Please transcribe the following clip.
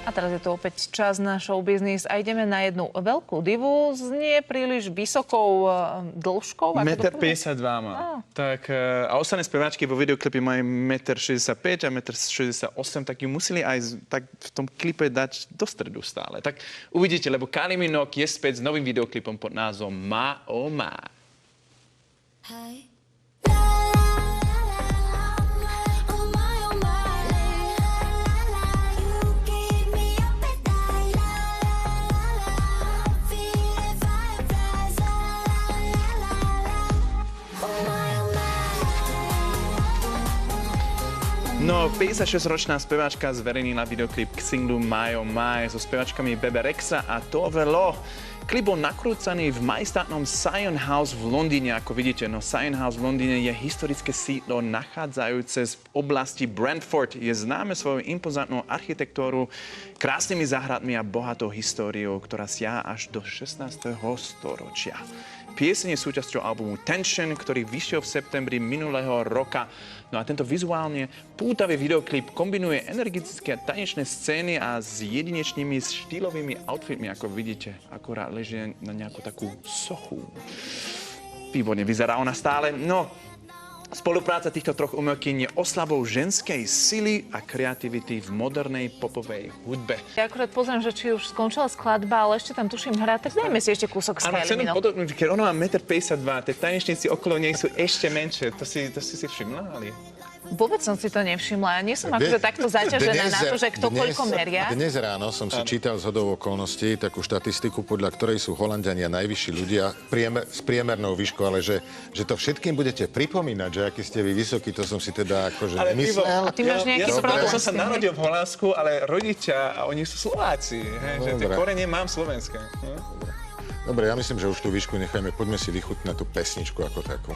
A teraz je to opäť čas na show business a ideme na jednu veľkú divu s nie príliš vysokou dĺžkou. 1,52 m má. Tak, a ostatné speváčky vo videoklipe majú 1,65 m a 1,68 m, tak ju museli aj tak v tom klipe dať do stredu stále. Tak uvidíte, lebo Kylie Minogue je späť s novým videoklipom pod názvom Ma Oh Ma. Hi. No, 56-ročná speváčka zverejnila videoklip k singlu My Oh My so speváčkami Bebe Rexha a Tove Lo. Klip bol nakrúcaný v majestátnom Scion House v Londýne, ako vidíte. No, Scion House v Londýne je historické sídlo nachádzajúce z oblasti Brentford. Je známe svojou impozantnou architektúrou, krásnymi záhradmi a bohatou históriou, ktorá siaha až do 16. storočia. Pieseň je súčasťou albumu Tension, ktorý vyšiel v septembri minulého roka. No a tento vizuálne pútavý videoklip kombinuje energické a tanečné scény a s jedinečnými štýlovými outfitmi, ako vidíte. Akurát leží na nejakú takú sochu. Výborne vyzerá ona stále. No, spolupráca týchto troch umelkyň je oslavou ženskej sily a kreativity v modernej popovej hudbe. Ja akurát pozriem, že či už skončila skladba, ale ešte tam tuším hrať, tak dajme si ešte kúsok z Kylie Minogue. Podobnúť, keď ona má 1,52 m, tie tanečníci okolo nej sú ešte menšie. To si všimla, Ali? Vôbec som si to nevšimla. Ja nie som akože takto zaťažená na to, že kto koľko meria. Dnes ráno som si čítal zhodou okolností takú štatistiku, podľa ktorej sú Holanďania najvyšší ľudia s priemernou výškou, ale že to všetkým budete pripomínať, že aký ste vy vysokí, to som si teda akože nemyslel. A ty máš nejaký problém? Ja som sa narodil v Holandsku, ale rodičia, a oni sú Slováci. Že tie korene mám slovenské. Dobre, ja myslím, že už tú výšku nechajme. Poďme si vychutnať tú pesničku ako takú.